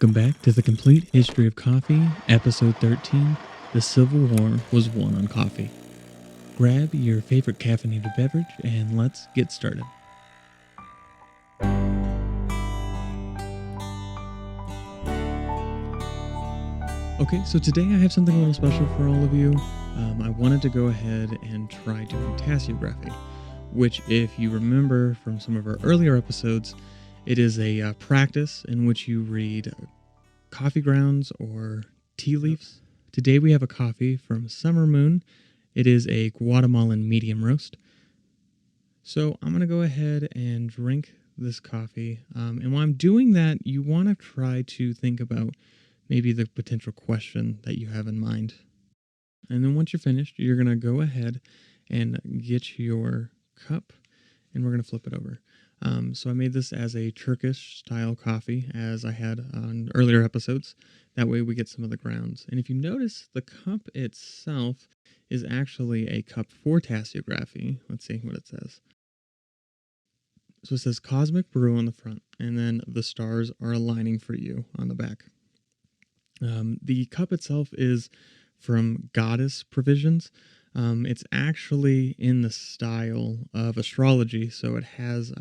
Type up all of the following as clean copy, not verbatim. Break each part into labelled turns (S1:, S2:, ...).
S1: Welcome back to The Complete History of Coffee, Episode 13, The Civil War Was Won on Coffee. Grab your favorite caffeinated beverage and let's get started. Okay, so today I have something a little special for all of you. I wanted to go ahead and try doing tasseography, which, if you remember from some of our earlier episodes, it is a practice in which you read coffee grounds or tea leaves. Today we have a coffee from Summer Moon. It is a Guatemalan medium roast. So I'm going to go ahead and drink this coffee. And while I'm doing that, you want to try to think about maybe the potential question that you have in mind. And then once you're finished, you're going to go ahead and get your cup and we're going to flip it over. So I made this as a Turkish style coffee, as I had on earlier episodes. That way we get some of the grounds. And if you notice, the cup itself is actually a cup for tasseography. Let's see what it says. So it says Cosmic Brew on the front, and then the stars are aligning for you on the back. The cup itself is from Goddess Provisions. It's actually in the style of astrology, so it has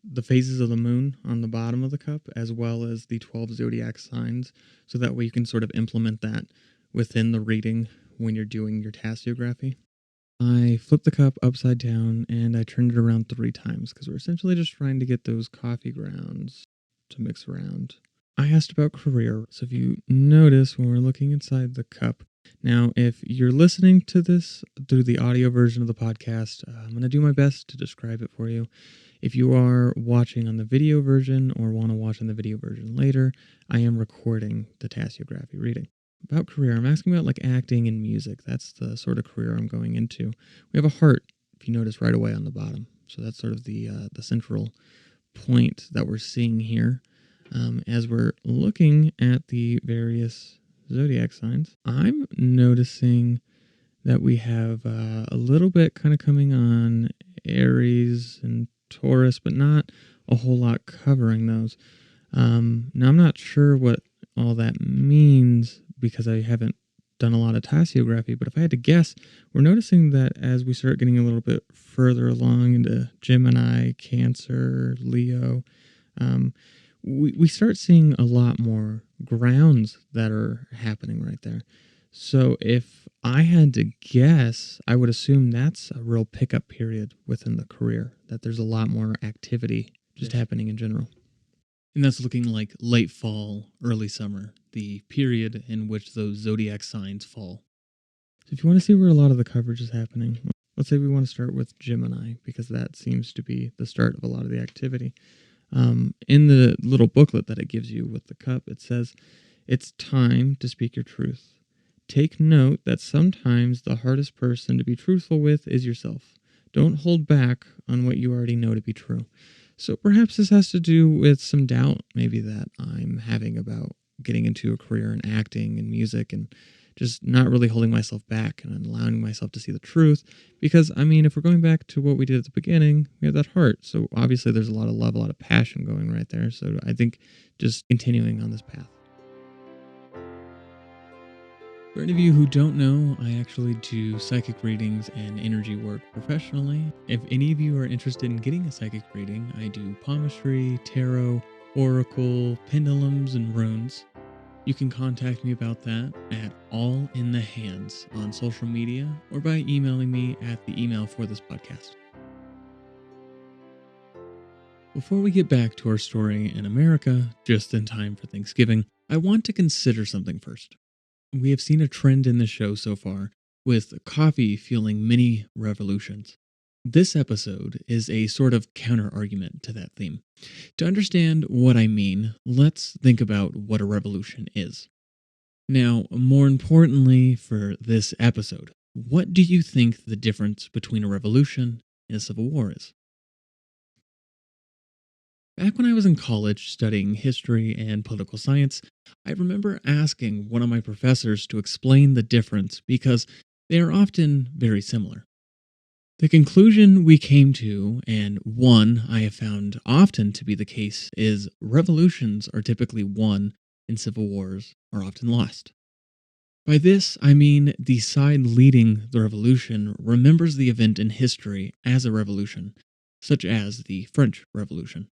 S1: the phases of the moon on the bottom of the cup, as well as the 12 zodiac signs, so that way you can sort of implement that within the reading when you're doing your tasseography. I flipped the cup upside down and I turned it around 3 times because we're essentially just trying to get those coffee grounds to mix around. I asked about career, so if you notice when we're looking inside the cup, now if you're listening to this through the audio version of the podcast, I'm going to do my best to describe it for you. If you are watching on the video version or want to watch on the video version later, I am recording the tasseography reading. About career, I'm asking about like acting and music. That's the sort of career I'm going into. We have a heart, if you notice right away on the bottom. So that's sort of the central point that we're seeing here. As we're looking at the various zodiac signs, I'm noticing that we have a little bit kind of coming on Aries and Taurus, but not a whole lot covering those. Now, I'm not sure what all that means because I haven't done a lot of tasseography, but if I had to guess, we're noticing that as we start getting a little bit further along into Gemini, Cancer, Leo, we start seeing a lot more grounds that are happening right there. So if I had to guess, I would assume that's a real pickup period within the career, that there's a lot more activity just happening in general. And that's looking like late fall, early summer, the period in which those zodiac signs fall. So if you want to see where a lot of the coverage is happening, let's say we want to start with Gemini, because that seems to be the start of a lot of the activity. In the little booklet that it gives you with the cup, it says, "It's time to speak your truth. Take note that sometimes the hardest person to be truthful with is yourself. Don't hold back on what you already know to be true." So perhaps this has to do with some doubt maybe that I'm having about getting into a career in acting and music and just not really holding myself back and allowing myself to see the truth. Because, I mean, if we're going back to what we did at the beginning, we have that heart. So obviously there's a lot of love, a lot of passion going right there. So I think just continuing on this path. For any of you who don't know, I actually do psychic readings and energy work professionally. If any of you are interested in getting a psychic reading, I do palmistry, tarot, oracle, pendulums, and runes. You can contact me about that at All in the Hands on social media or by emailing me at the email for this podcast. Before we get back to our story in America, just in time for Thanksgiving, I want to consider something first. We have seen a trend in the show so far, with coffee fueling many revolutions. This episode is a sort of counter-argument to that theme. To understand what I mean, let's think about what a revolution is. Now, more importantly for this episode, what do you think the difference between a revolution and a civil war is? Back when I was in college studying history and political science, I remember asking one of my professors to explain the difference because they are often very similar. The conclusion we came to, and one I have found often to be the case, is revolutions are typically won and civil wars are often lost. By this, I mean the side leading the revolution remembers the event in history as a revolution, such as the French Revolution.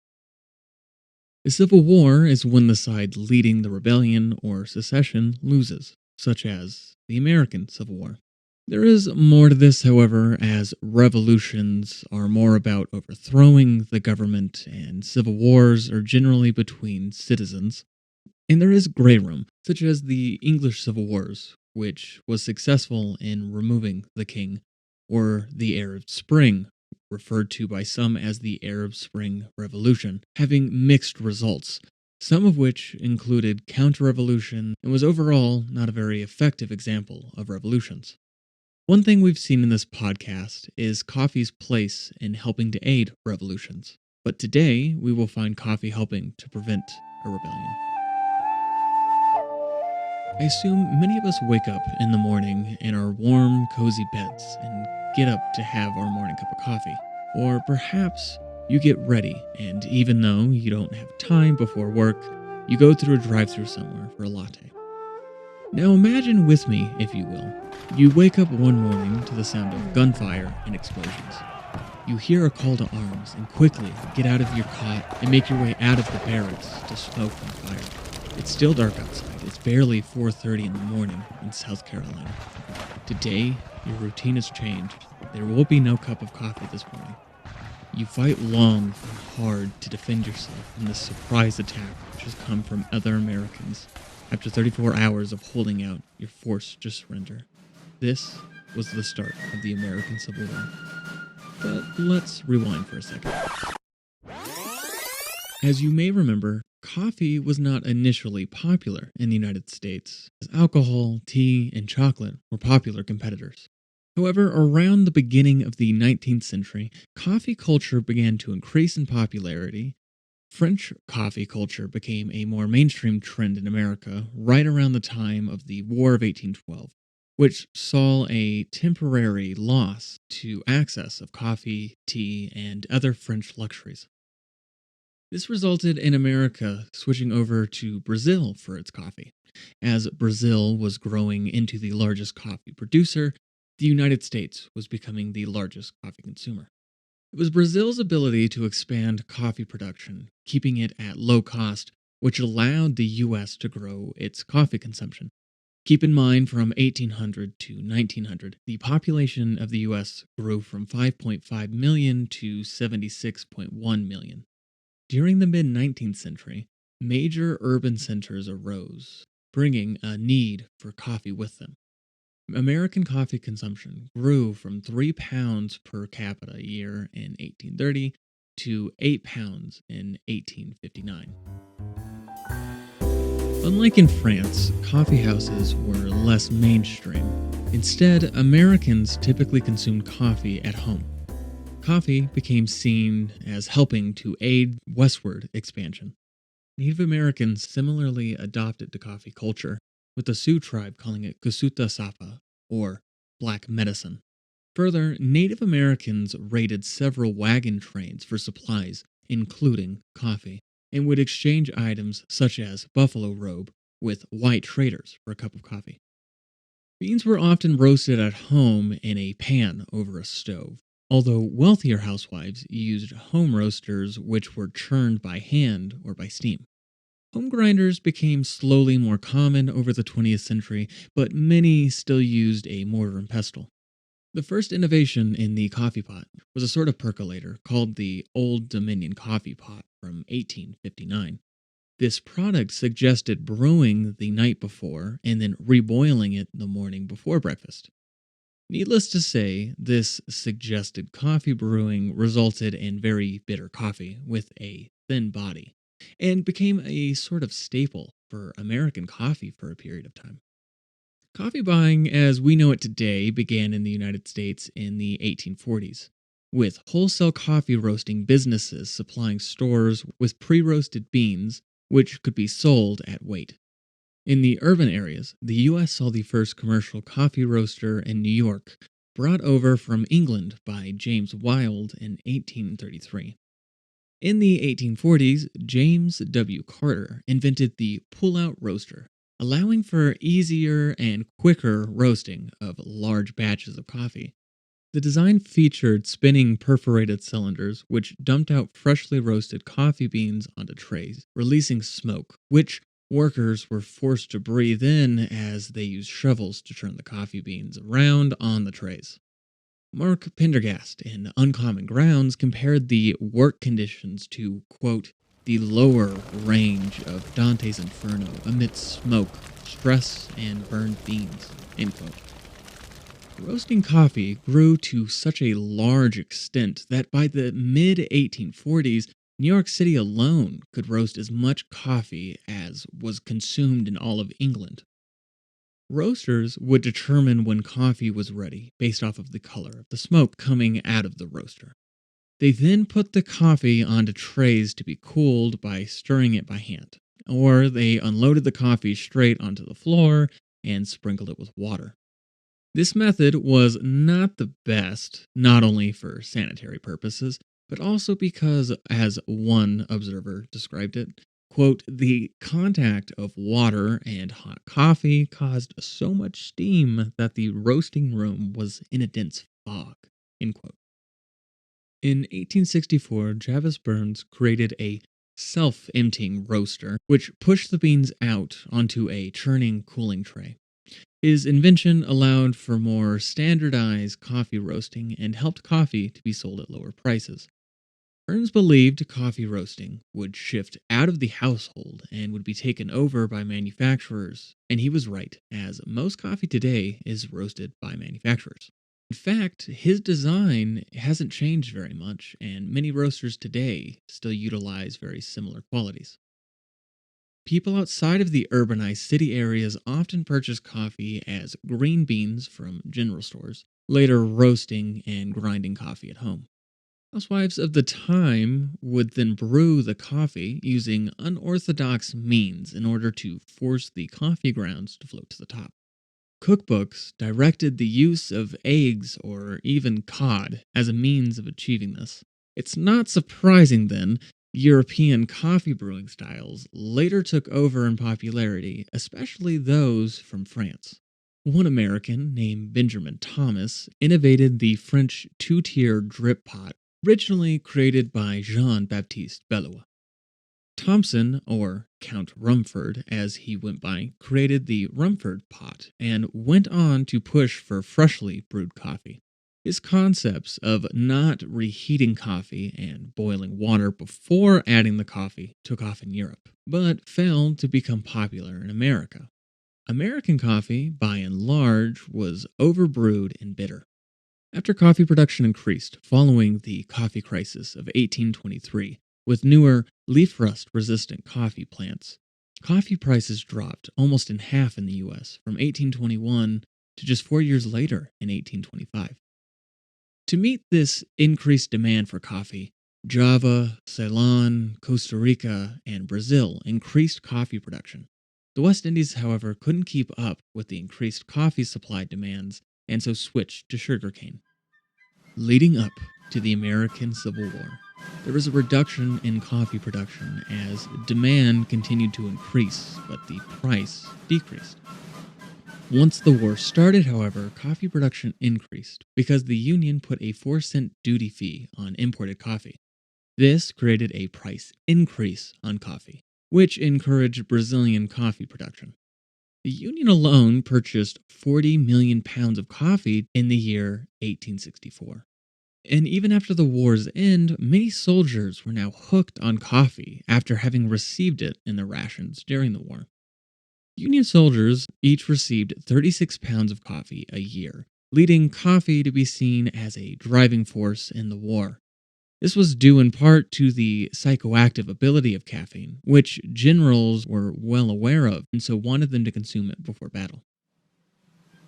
S1: A civil war is when the side leading the rebellion or secession loses, such as the American Civil War. There is more to this, however, as revolutions are more about overthrowing the government and civil wars are generally between citizens. And there is gray room, such as the English Civil Wars, which was successful in removing the king, or the Arab Spring, referred to by some as the Arab Spring Revolution, having mixed results, some of which included counter-revolution and was overall not a very effective example of revolutions. One thing we've seen in this podcast is coffee's place in helping to aid revolutions, but today we will find coffee helping to prevent a rebellion. I assume many of us wake up in the morning in our warm, cozy beds and get up to have our morning cup of coffee. Or perhaps you get ready, and even though you don't have time before work, you go through a drive-thru somewhere for a latte. Now imagine with me, if you will, you wake up one morning to the sound of gunfire and explosions. You hear a call to arms and quickly get out of your cot and make your way out of the barracks to smoke and fire. It's still dark outside. It's barely 4:30 in the morning in South Carolina. Today, your routine has changed. There will be no cup of coffee this morning. You fight long and hard to defend yourself from this surprise attack which has come from other Americans. After 34 hours of holding out, you're forced to surrender. This was the start of the American Civil War. But let's rewind for a second. As you may remember, coffee was not initially popular in the United States, as alcohol, tea, and chocolate were popular competitors. However, around the beginning of the 19th century, coffee culture began to increase in popularity. French coffee culture became a more mainstream trend in America right around the time of the War of 1812, which saw a temporary loss to access of coffee, tea, and other French luxuries. This resulted in America switching over to Brazil for its coffee. As Brazil was growing into the largest coffee producer, the United States was becoming the largest coffee consumer. It was Brazil's ability to expand coffee production, keeping it at low cost, which allowed the U.S. to grow its coffee consumption. Keep in mind, from 1800 to 1900, the population of the U.S. grew from 5.5 million to 76.1 million. During the mid-19th century, major urban centers arose, bringing a need for coffee with them. American coffee consumption grew from 3 pounds per capita a year in 1830 to 8 pounds in 1859. Unlike in France, coffee houses were less mainstream. Instead, Americans typically consumed coffee at home. Coffee became seen as helping to aid westward expansion. Native Americans similarly adopted to coffee culture, with the Sioux tribe calling it Kusuta Sapa, or black medicine. Further, Native Americans raided several wagon trains for supplies, including coffee, and would exchange items such as buffalo robe with white traders for a cup of coffee. Beans were often roasted at home in a pan over a stove, although wealthier housewives used home roasters which were churned by hand or by steam. Home grinders became slowly more common over the 20th century, but many still used a mortar and pestle. The first innovation in the coffee pot was a sort of percolator called the Old Dominion Coffee Pot from 1859. This product suggested brewing the night before and then reboiling it the morning before breakfast. Needless to say, this suggested coffee brewing resulted in very bitter coffee with a thin body, and became a sort of staple for American coffee for a period of time. Coffee buying as we know it today began in the United States in the 1840s, with wholesale coffee roasting businesses supplying stores with pre-roasted beans, which could be sold at weight. In the urban areas, the U.S. saw the first commercial coffee roaster in New York, brought over from England by James Wilde in 1833. In the 1840s, James W. Carter invented the pull-out roaster, allowing for easier and quicker roasting of large batches of coffee. The design featured spinning perforated cylinders which dumped out freshly roasted coffee beans onto trays, releasing smoke, which workers were forced to breathe in as they used shovels to turn the coffee beans around on the trays. Mark Pendergast in Uncommon Grounds compared the work conditions to, quote, the lower range of Dante's Inferno amidst smoke, stress, and burned beans, end quote. Roasting coffee grew to such a large extent that by the mid-1840s, New York City alone could roast as much coffee as was consumed in all of England. Roasters would determine when coffee was ready based off of the color of the smoke coming out of the roaster. They then put the coffee onto trays to be cooled by stirring it by hand, or they unloaded the coffee straight onto the floor and sprinkled it with water. This method was not the best, not only for sanitary purposes, but also because, as one observer described it, quote, the contact of water and hot coffee caused so much steam that the roasting room was in a dense fog, end quote. In 1864, Jarvis Burns created a self-emptying roaster, which pushed the beans out onto a churning cooling tray. His invention allowed for more standardized coffee roasting and helped coffee to be sold at lower prices. Burns believed coffee roasting would shift out of the household and would be taken over by manufacturers, and he was right, as most coffee today is roasted by manufacturers. In fact, his design hasn't changed very much, and many roasters today still utilize very similar qualities. People outside of the urbanized city areas often purchase coffee as green beans from general stores, later roasting and grinding coffee at home. Housewives of the time would then brew the coffee using unorthodox means in order to force the coffee grounds to float to the top. Cookbooks directed the use of eggs or even cod as a means of achieving this. It's not surprising, then, European coffee brewing styles later took over in popularity, especially those from France. One American, named Benjamin Thomas, innovated the French two-tier drip pot, originally created by Jean-Baptiste Bellois. Thompson, or Count Rumford as he went by, created the Rumford pot and went on to push for freshly brewed coffee. His concepts of not reheating coffee and boiling water before adding the coffee took off in Europe, but failed to become popular in America. American coffee, by and large, was overbrewed and bitter. After coffee production increased following the coffee crisis of 1823, with newer leaf rust-resistant coffee plants, coffee prices dropped almost in half in the U.S. from 1821 to just 4 years later in 1825. To meet this increased demand for coffee, Java, Ceylon, Costa Rica, and Brazil increased coffee production. The West Indies, however, couldn't keep up with the increased coffee supply demands and so switched to sugarcane. Leading up to the American Civil War, there was a reduction in coffee production as demand continued to increase, but the price decreased. Once the war started, however, coffee production increased because the Union put a 4-cent duty fee on imported coffee. This created a price increase on coffee, which encouraged Brazilian coffee production. The Union alone purchased 40 million pounds of coffee in the year 1864. And even after the war's end, many soldiers were now hooked on coffee after having received it in their rations during the war. Union soldiers each received 36 pounds of coffee a year, leading coffee to be seen as a driving force in the war. This was due in part to the psychoactive ability of caffeine, which generals were well aware of and so wanted them to consume it before battle.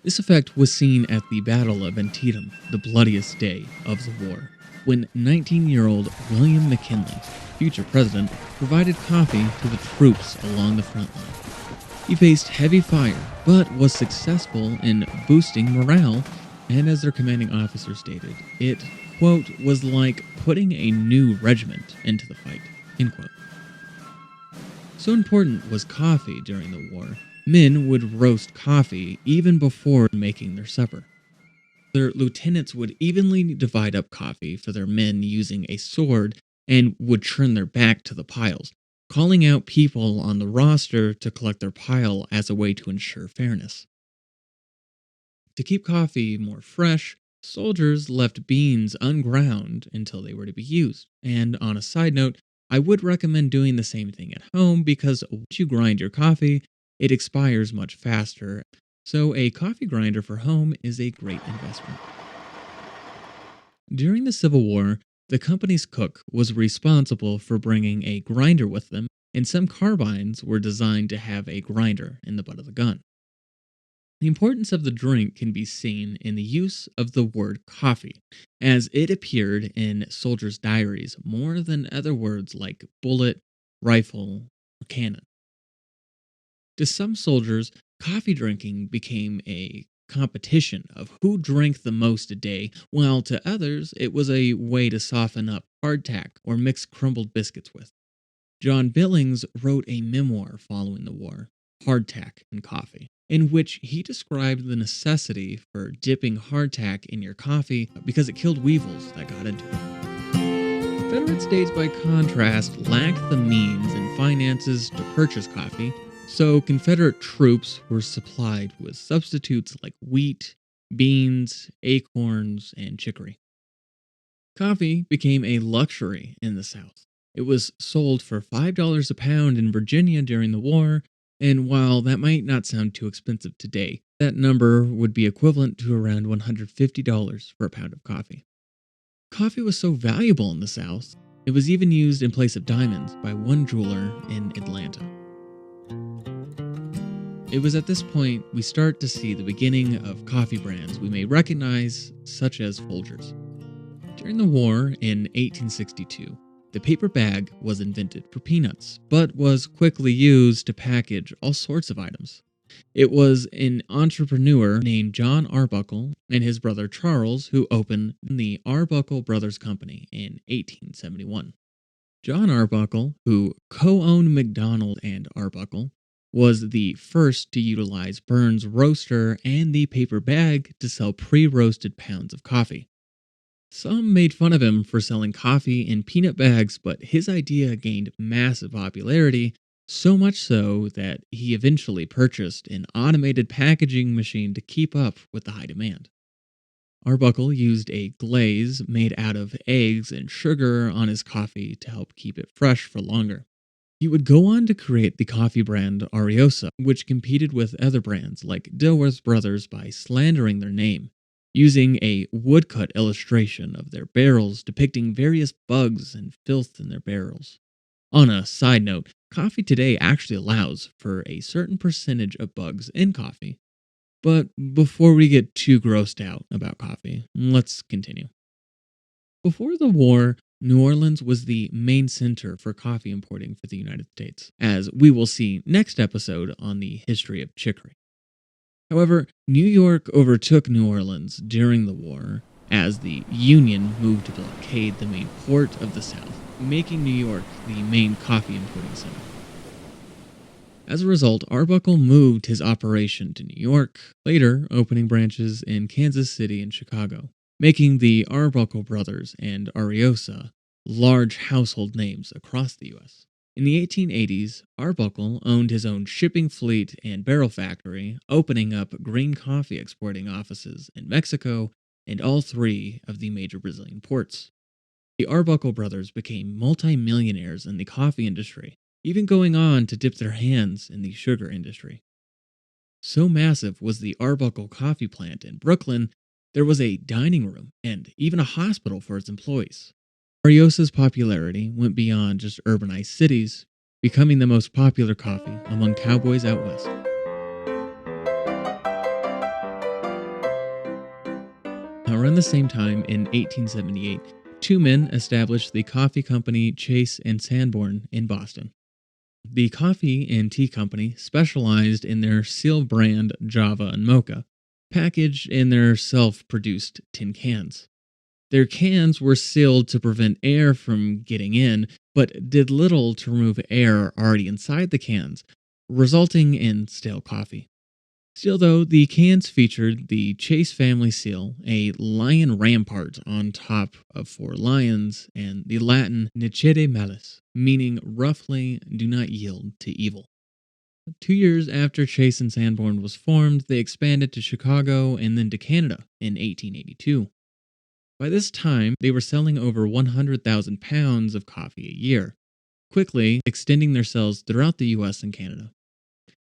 S1: This effect was seen at the Battle of Antietam, the bloodiest day of the war, when 19-year-old William McKinley, future president, provided coffee to the troops along the front line. He faced heavy fire, but was successful in boosting morale And as their commanding officer stated, it, quote, was like putting a new regiment into the fight, end quote. So important was coffee during the war, men would roast coffee even before making their supper. Their lieutenants would evenly divide up coffee for their men using a sword and would turn their back to the piles, calling out people on the roster to collect their pile as a way to ensure fairness. To keep coffee more fresh, soldiers left beans unground until they were to be used. And on a side note, I would recommend doing the same thing at home because once you grind your coffee, it expires much faster. So, a coffee grinder for home is a great investment. During the Civil War, the company's cook was responsible for bringing a grinder with them, and some carbines were designed to have a grinder in the butt of the gun. The importance of the drink can be seen in the use of the word coffee, as it appeared in soldiers' diaries more than other words like bullet, rifle, or cannon. To some soldiers, coffee drinking became a competition of who drank the most a day, while to others, it was a way to soften up hardtack or mix crumbled biscuits with. John Billings wrote a memoir following the war, Hardtack and Coffee, in which he described the necessity for dipping hardtack in your coffee because it killed weevils that got into it. Confederate states, by contrast, lacked the means and finances to purchase coffee, so Confederate troops were supplied with substitutes like wheat, beans, acorns, and chicory. Coffee became a luxury in the South. It was sold for $5 a pound in Virginia during the war, and while that might not sound too expensive today, that number would be equivalent to around $150 for a pound of coffee. Coffee was so valuable in the South, it was even used in place of diamonds by one jeweler in Atlanta. It was at this point we start to see the beginning of coffee brands we may recognize, such as Folgers. During the war in 1862, the paper bag was invented for peanuts, but was quickly used to package all sorts of items. It was an entrepreneur named John Arbuckle and his brother Charles who opened the Arbuckle Brothers Company in 1871. John Arbuckle, who co-owned McDonald and Arbuckle, was the first to utilize Burns' roaster and the paper bag to sell pre-roasted pounds of coffee. Some made fun of him for selling coffee in peanut bags, but his idea gained massive popularity, so much so that he eventually purchased an automated packaging machine to keep up with the high demand. Arbuckle used a glaze made out of eggs and sugar on his coffee to help keep it fresh for longer. He would go on to create the coffee brand Ariosa, which competed with other brands like Dilworth Brothers by slandering their name, using a woodcut illustration of their barrels depicting various bugs and filth in their barrels. On a side note, coffee today actually allows for a certain percentage of bugs in coffee. But before we get too grossed out about coffee, let's continue. Before the war, New Orleans was the main center for coffee importing for the United States, as we will see next episode on the history of chicory. However, New York overtook New Orleans during the war as the Union moved to blockade the main port of the South, making New York the main coffee importing center. As a result, Arbuckle moved his operation to New York, later opening branches in Kansas City and Chicago, making the Arbuckle Brothers and Ariosa large household names across the U.S. In the 1880s, Arbuckle owned his own shipping fleet and barrel factory, opening up green coffee exporting offices in Mexico and all three of the major Brazilian ports. The Arbuckle brothers became multimillionaires in the coffee industry, even going on to dip their hands in the sugar industry. So massive was the Arbuckle coffee plant in Brooklyn, there was a dining room and even a hospital for its employees. Ariosa's popularity went beyond just urbanized cities, becoming the most popular coffee among cowboys out west. Around the same time, in 1878, two men established the coffee company Chase and Sanborn in Boston. The coffee and tea company specialized in their seal brand Java and Mocha, packaged in their self-produced tin cans. Their cans were sealed to prevent air from getting in, but did little to remove air already inside the cans, resulting in stale coffee. Still, though, the cans featured the Chase family seal, a lion rampart on top of four lions, and the Latin Nicete Malis, meaning roughly do not yield to evil. 2 years after Chase and Sanborn was formed, they expanded to Chicago and then to Canada in 1882. By this time, they were selling over 100,000 pounds of coffee a year, quickly extending their sales throughout the US and Canada.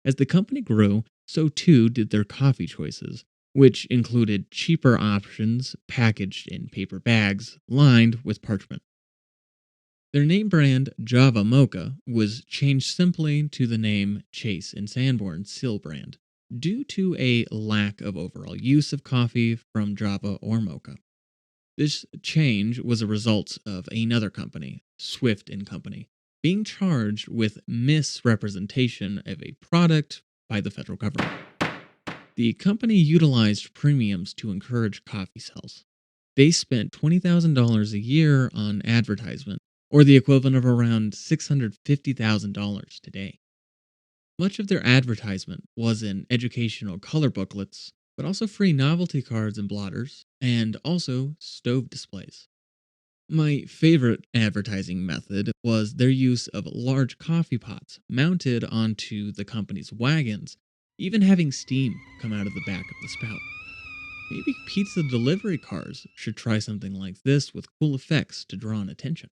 S1: As the company grew, so too did their coffee choices, which included cheaper options packaged in paper bags lined with parchment. Their name brand, Java Mocha, was changed simply to the name Chase and Sanborn Seal brand, due to a lack of overall use of coffee from Java or Mocha. This change was a result of another company, Swift and Company, being charged with misrepresentation of a product by the federal government. The company utilized premiums to encourage coffee sales. They spent $20,000 a year on advertisement, or the equivalent of around $650,000 today. Much of their advertisement was in educational color booklets, but also free novelty cards and blotters, and also stove displays. My favorite advertising method was their use of large coffee pots mounted onto the company's wagons, even having steam come out of the back of the spout. Maybe pizza delivery cars should try something like this with cool effects to draw in attention.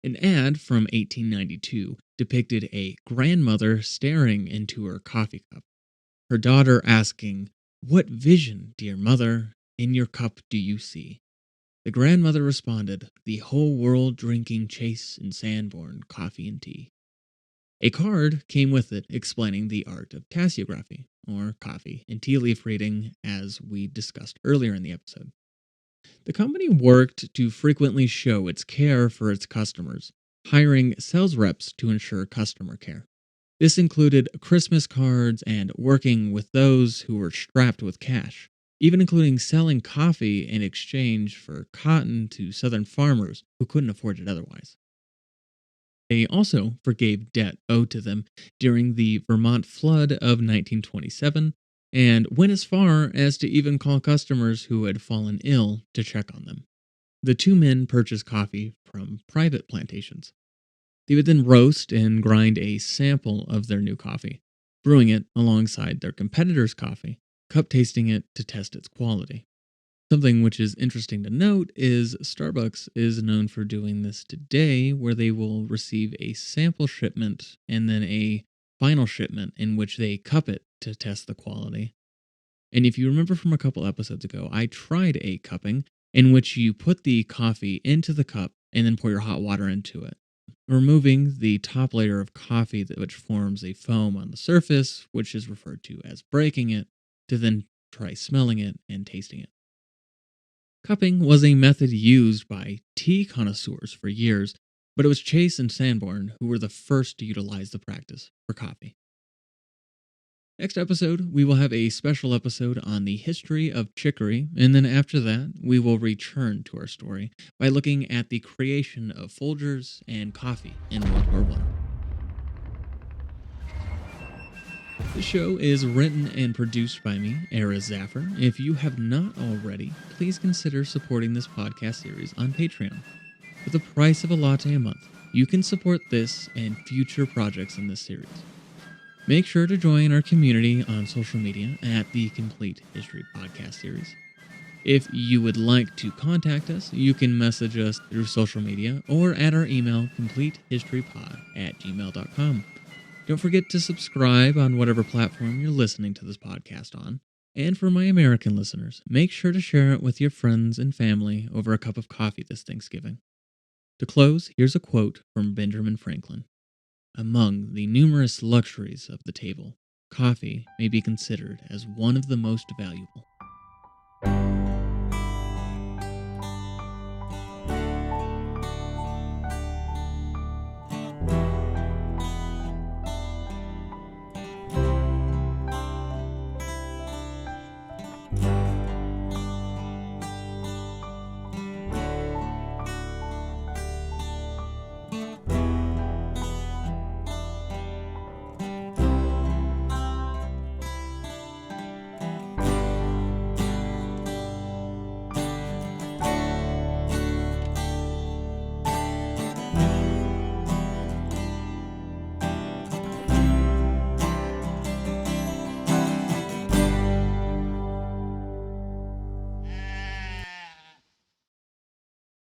S1: An ad from 1892 depicted a grandmother staring into her coffee cup, her daughter asking, "What vision, dear mother, in your cup do you see?" The grandmother responded, "The whole world drinking Chase and Sanborn coffee and tea." A card came with it explaining the art of tasseography, or coffee and tea leaf reading, as we discussed earlier in the episode. The company worked to frequently show its care for its customers, hiring sales reps to ensure customer care. This included Christmas cards and working with those who were strapped with cash, even including selling coffee in exchange for cotton to southern farmers who couldn't afford it otherwise. They also forgave debt owed to them during the Vermont flood of 1927 and went as far as to even call customers who had fallen ill to check on them. The two men purchased coffee from private plantations. They would then roast and grind a sample of their new coffee, brewing it alongside their competitors' coffee, cup tasting it to test its quality. Something which is interesting to note is Starbucks is known for doing this today, where they will receive a sample shipment and then a final shipment in which they cup it to test the quality. And if you remember from a couple episodes ago, I tried a cupping in which you put the coffee into the cup and then pour your hot water into it, removing the top layer of coffee which forms a foam on the surface, which is referred to as breaking it, to then try smelling it and tasting it. Cupping was a method used by tea connoisseurs for years, but it was Chase and Sanborn who were the first to utilize the practice for coffee. Next episode, we will have a special episode on the history of chicory, and then after that, we will return to our story by looking at the creation of Folgers and coffee in World War I. The show is written and produced by me, Era Zaffer. If you have not already, please consider supporting this podcast series on Patreon. For the price of a latte a month, you can support this and future projects in this series. Make sure to join our community on social media at the Complete History Podcast Series. If you would like to contact us, you can message us through social media or at our email, completehistorypod@gmail.com. Don't forget to subscribe on whatever platform you're listening to this podcast on. And for my American listeners, make sure to share it with your friends and family over a cup of coffee this Thanksgiving. To close, here's a quote from Benjamin Franklin. "Among the numerous luxuries of the table, coffee may be considered as one of the most valuable."